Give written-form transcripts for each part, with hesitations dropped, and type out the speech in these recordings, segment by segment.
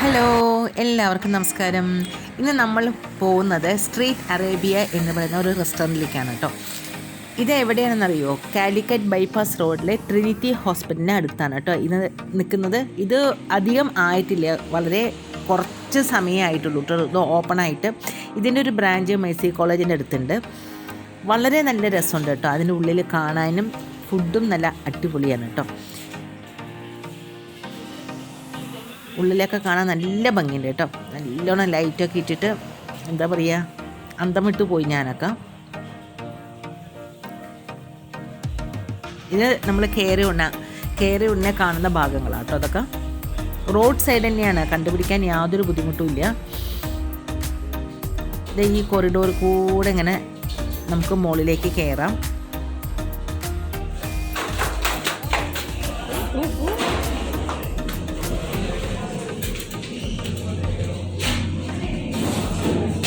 Hello, എല്ലാവർക്കും നമസ്കാരം. ഇന്ന് നമ്മൾ പോകുന്നത് സ്ട്രീറ്റ് അറേബ്യ എന്ന് പറയുന്ന ഒരു റെസ്റ്റോറൻറ്റിലേക്കാണ് കേട്ടോ. ഇത് എവിടെയാണെന്നറിയോ? കാലിക്കറ്റ് ബൈപ്പാസ് റോഡിലെ ട്രിനിറ്റി ഹോസ്പിറ്റലിന് അടുത്താണ് കേട്ടോ ഇത് നിൽക്കുന്നത്. ഇത് അധികം ആയിട്ടില്ല, വളരെ കുറച്ച് സമയമായിട്ടുള്ളൂ കേട്ടോ ഇത് ഓപ്പണായിട്ട്. ഇതിൻ്റെ ഒരു ബ്രാഞ്ച് മേഴ്സി കോളേജിൻ്റെ അടുത്തുണ്ട്. വളരെ നല്ല രസമുണ്ട് കേട്ടോ. അതിൻ്റെ ഉള്ളിൽ കാണാനും ഫുഡും നല്ല അടിപൊളിയാണ് കേട്ടോ. ഉള്ളിലൊക്കെ കാണാൻ നല്ല ഭംഗിയുണ്ട് കേട്ടോ. നല്ലോണം ലൈറ്റൊക്കെ ഇട്ടിട്ട് എന്താ പറയുക, അന്തം വിട്ട് പോയി ഞാനൊക്കെ. ഇത് നമ്മൾ കയറി ഉണ്ണ കാണുന്ന ഭാഗങ്ങളാണ് കേട്ടോ. അതൊക്കെ റോഡ് സൈഡ് തന്നെയാണ്, കണ്ടുപിടിക്കാൻ യാതൊരു ബുദ്ധിമുട്ടും ഇല്ല. ഇത് ഈ കൊറിഡോർ കൂടെ ഇങ്ങനെ നമുക്ക് മുകളിലേക്ക് കയറാം.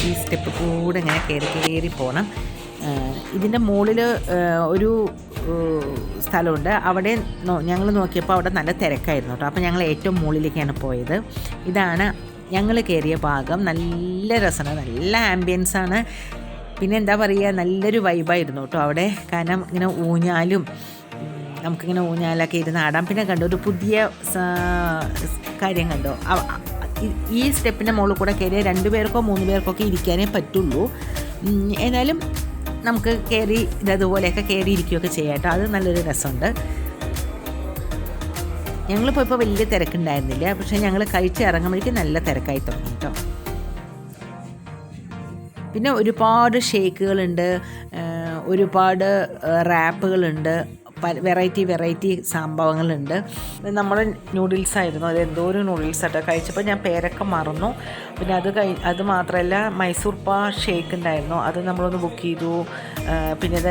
ഈ സ്റ്റെപ്പ് കൂടെ ഇങ്ങനെ കയറി പോകണം. ഇതിൻ്റെ മുകളിൽ ഒരു സ്ഥലമുണ്ട്. അവിടെ ഞങ്ങൾ നോക്കിയപ്പോൾ അവിടെ നല്ല തിരക്കായിരുന്നു കേട്ടോ. അപ്പോൾ ഞങ്ങൾ ഏറ്റവും മുകളിലേക്കാണ് പോയത്. ഇതാണ് ഞങ്ങൾ കയറിയ ഭാഗം. നല്ല രസമാണ്, നല്ല ആംബിയൻസാണ്. പിന്നെ എന്താ പറയുക, നല്ലൊരു വൈബായിരുന്നു കേട്ടോ അവിടെ. കാരണം ഇങ്ങനെ ഊഞ്ഞാലും നമുക്കിങ്ങനെ ഊഞ്ഞാലൊക്കെ ഇരുന്ന് ആടാം. പിന്നെ കണ്ടോ ഒരു പുതിയ കാര്യം കണ്ടോ, ഈ സ്റ്റെപ്പിൻ്റെ മുകളിൽ കൂടെ കയറിയ 2 പേർക്കോ 3 പേർക്കൊക്കെ ഇരിക്കാനേ പറ്റുള്ളൂ. എന്നാലും നമുക്ക് കയറി ഇതതുപോലെയൊക്കെ കയറി ഇരിക്കുകയൊക്കെ ചെയ്യാം കേട്ടോ. അത് നല്ലൊരു രസമുണ്ട്. ഞങ്ങളിപ്പോൾ ഇപ്പോൾ വലിയ തിരക്കുണ്ടായിരുന്നില്ല, പക്ഷേ ഞങ്ങൾ കഴിച്ച് ഇറങ്ങുമ്പോഴേക്കും നല്ല തിരക്കായി തുടങ്ങി കേട്ടോ. പിന്നെ ഒരുപാട് ഷേക്കുകളുണ്ട്, ഒരുപാട് റാപ്പുകളുണ്ട്, വെറൈറ്റി സംഭവങ്ങളുണ്ട്. നമ്മൾ നൂഡിൽസായിരുന്നു, അത് എന്തോ ഒരു നൂഡിൽസാട്ടോ കഴിച്ചപ്പോൾ ഞാൻ പേരൊക്കെ മറന്നു. പിന്നെ അത് മാത്രമല്ല മൈസൂർ പാ ഷേക്ക് ഉണ്ടായിരുന്നു, അത് നമ്മളൊന്ന് ബുക്ക് ചെയ്തു. പിന്നെ ഇത്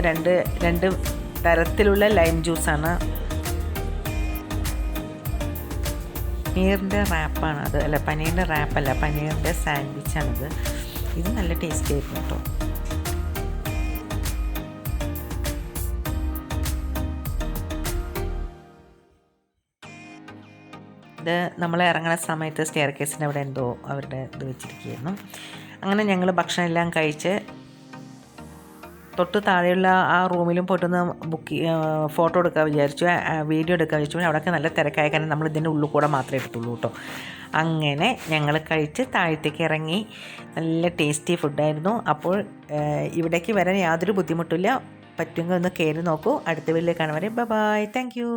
രണ്ട് തരത്തിലുള്ള ലൈം ജ്യൂസാണ്. പനീറിൻ്റെ റാപ്പാണ് അത്, അല്ല പനീറിൻ്റെ റാപ്പല്ല, പനീറിൻ്റെ സാൻഡ്വിച്ചാണിത്. ഇത് നല്ല ടേസ്റ്റ് ആയിരുന്നു കേട്ടോ. ഇത് നമ്മൾ ഇറങ്ങുന്ന സമയത്ത് സ്റ്റെയർ കേസിൻ്റെ അവിടെ എന്തോ അവരുടെ ഇത് വെച്ചിരിക്കുകയായിരുന്നു. അങ്ങനെ ഞങ്ങൾ ഭക്ഷണം എല്ലാം കഴിച്ച് തൊട്ട് താഴെയുള്ള ആ റൂമിലും പോയിട്ടൊന്ന് ഫോട്ടോ എടുക്കാൻ വിചാരിച്ചു, വീഡിയോ എടുക്കാൻ വിചാരിച്ചു. അവിടെയൊക്കെ നല്ല തിരക്കായ കാരണം നമ്മൾ ഇതിൻ്റെ ഉള്ളിൽ കൂടെ മാത്രമേ എടുത്തുള്ളൂ കേട്ടോ. അങ്ങനെ ഞങ്ങൾ കഴിച്ച് താഴത്തേക്ക് ഇറങ്ങി. നല്ല ടേസ്റ്റി ഫുഡായിരുന്നു. അപ്പോൾ ഇവിടേക്ക് വരാൻ യാതൊരു ബുദ്ധിമുട്ടില്ല. പറ്റുമെങ്കിൽ ഒന്ന് കയറി നോക്കൂ. അടുത്ത വീട്ടിലേക്ക് കാണും വരെ ബൈ. Thank you.